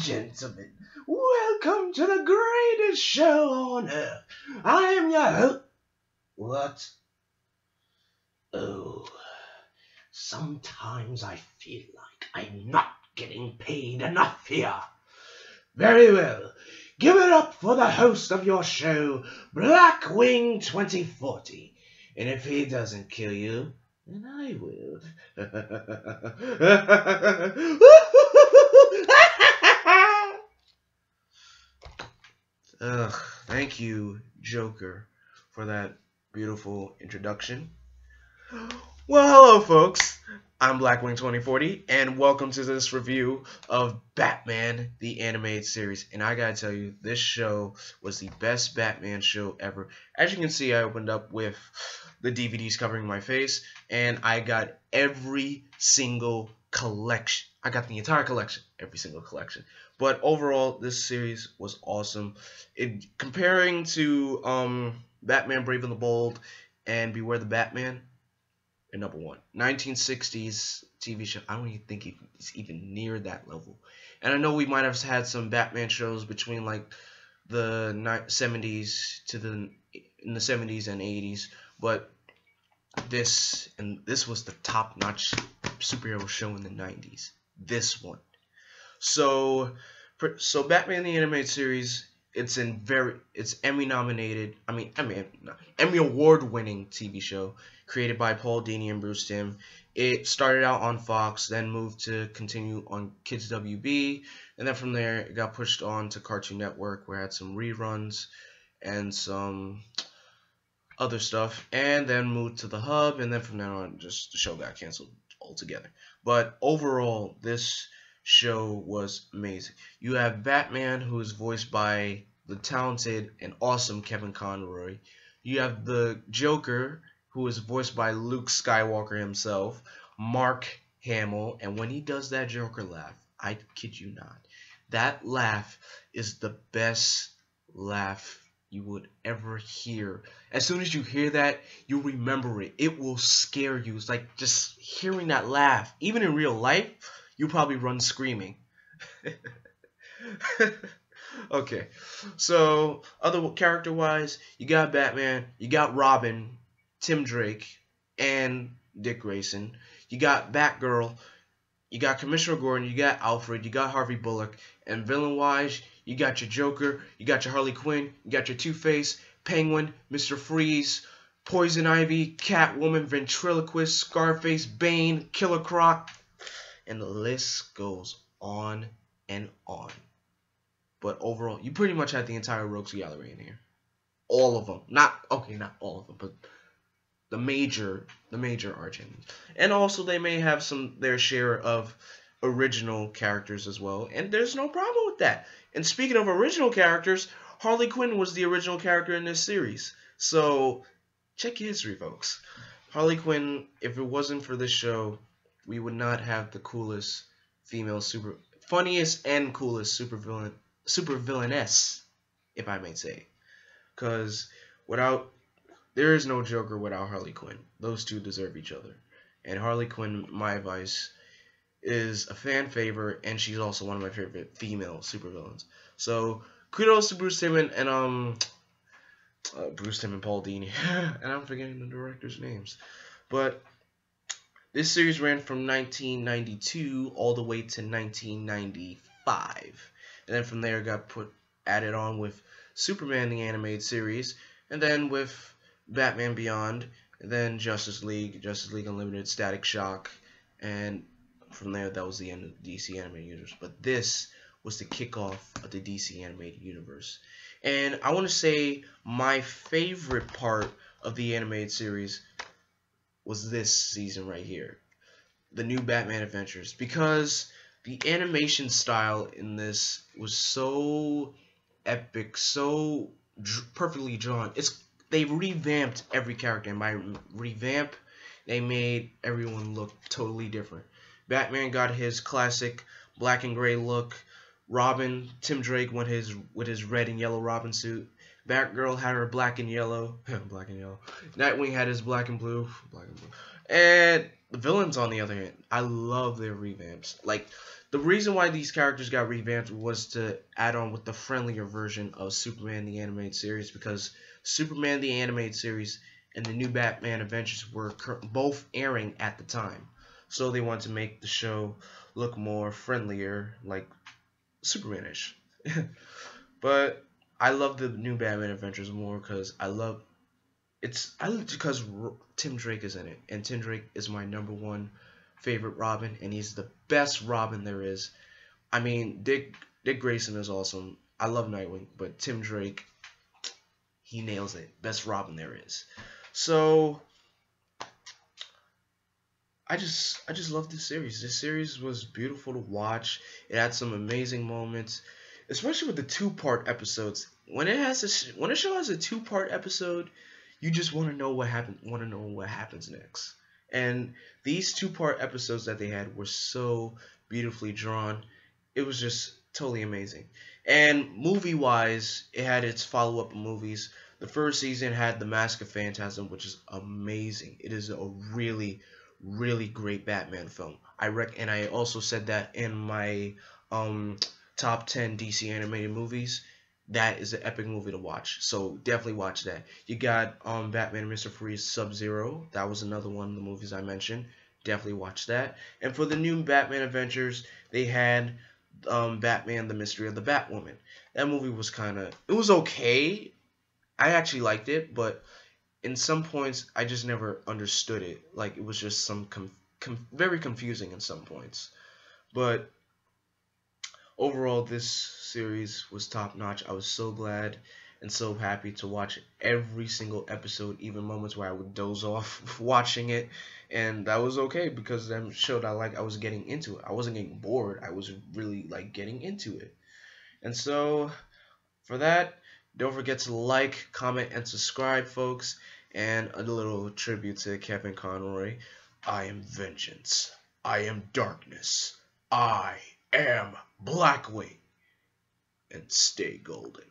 gentlemen, welcome to the greatest show on earth. I am your host. What? Oh, sometimes I feel like I'm not getting paid enough here. Very well. Give it up for the host of your show, Blackwing 2040. And if he doesn't kill you, then I will. Thank you, Joker, for that beautiful introduction. Well, hello, folks. I'm Blackwing 2040, and welcome to this review of Batman, the animated series. And I gotta tell you, this show was the best Batman show ever. As you can see, I opened up with the DVDs covering my face, and I got every single collection. I got the entire collection, every single collection. But overall, this series was awesome. Comparing to Batman Brave and the Bold and Beware the Batman, they're number one. 1960s TV show. I don't even think it's even near that level. And I know we might have had some Batman shows between like the 70s in the 70s and 80s, but this was the top-notch superhero show in the 90s. This one. So Batman the Animated Series, it's Emmy nominated. Emmy award-winning TV show created by Paul Dini and Bruce Timm. It started out on Fox, then moved to continue on Kids WB, and then from there it got pushed on to Cartoon Network, where it had some reruns and some other stuff, and then moved to the Hub, and then from there on, just the show got canceled altogether. But overall, this show was amazing. You have Batman, who is voiced by the talented and awesome Kevin Conroy. You have the Joker, who is voiced by Luke Skywalker himself, Mark Hamill, and when he does that Joker laugh, I kid you not, that laugh is the best laugh you would ever hear. As soon as you hear that, you'll remember it. It will scare you. It's like just hearing that laugh. Even in real life, you probably run screaming. Okay, so other character-wise, you got Batman, you got Robin, Tim Drake, and Dick Grayson. You got Batgirl, you got Commissioner Gordon, you got Alfred, you got Harvey Bullock, and villain-wise, you got your Joker, you got your Harley Quinn, you got your Two-Face, Penguin, Mr. Freeze, Poison Ivy, Catwoman, Ventriloquist, Scarface, Bane, Killer Croc, and the list goes on and on. But overall, you pretty much had the entire Rogues Gallery in here. All of them. Not all of them, but the major arch enemies. And also, they may have their share of original characters as well, and there's no problem with that. And speaking of original characters, Harley Quinn was the original character in this series. So, check your history, folks. Harley Quinn, if it wasn't for this show, we would not have the coolest female funniest and coolest super villainess, if I may say. Because there is no Joker without Harley Quinn. Those two deserve each other. And Harley Quinn, my advice, is a fan favorite, and she's also one of my favorite female supervillains. So kudos to Bruce Timm and Paul Dini, and I'm forgetting the directors' names. But this series ran from 1992 all the way to 1995. And then from there it got added on with Superman the Animated Series, and then with Batman Beyond, and then Justice League Unlimited, Static Shock, and from there that was the end of the DC Animated Universe. But this was the kickoff of the DC Animated Universe. And I want to say my favorite part of the animated series was this season right here, the new Batman Adventures, because the animation style in this was so epic, so perfectly drawn. They revamped every character, and by revamp, they made everyone look totally different. Batman got his classic black and gray look. Robin, Tim Drake went with his red and yellow Robin suit. Batgirl had her black and yellow. Black and yellow. Nightwing had his black and blue. And The villains, on the other hand, I love their revamps. Like, the reason why these characters got revamped was to add on with the friendlier version of Superman the Animated Series, because Superman the Animated Series and the new Batman Adventures were both airing at the time. So they wanted to make the show look more friendlier, like Superman-ish. But I love the new Batman Adventures more because because Tim Drake is in it, and Tim Drake is my #1 favorite Robin, and he's the best Robin there is. I mean, Dick Grayson is awesome. I love Nightwing, but Tim Drake, he nails it. Best Robin there is. So I just love this series. This series was beautiful to watch. It had some amazing moments, especially with the two-part episodes. When a show has a two-part episode, you just want to know what happens next. And these two-part episodes that they had were so beautifully drawn. It was just totally amazing. And movie-wise, it had its follow-up movies. The first season had The Mask of Phantasm, which is amazing. It is a really great Batman film. And I also said that in my top 10 DC animated movies. That is an epic movie to watch. So definitely watch that. You got Batman and Mr. Freeze Sub-Zero. That was another one of the movies I mentioned. Definitely watch that. And for the new Batman Adventures, they had Batman: The Mystery of the Batwoman. That movie was it was okay. I actually liked it, but in some points I just never understood it. Like, it was just some very confusing in some points. But overall, this series was top notch. I was so glad and so happy to watch every single episode, even moments where I would doze off watching it, and that was okay because that showed I was getting into it. I wasn't getting bored. I was really getting into it. And so for that, don't forget to like, comment, and subscribe, folks. And a little tribute to Kevin Conroy. I am vengeance. I am darkness. I am Blackwing. And stay golden.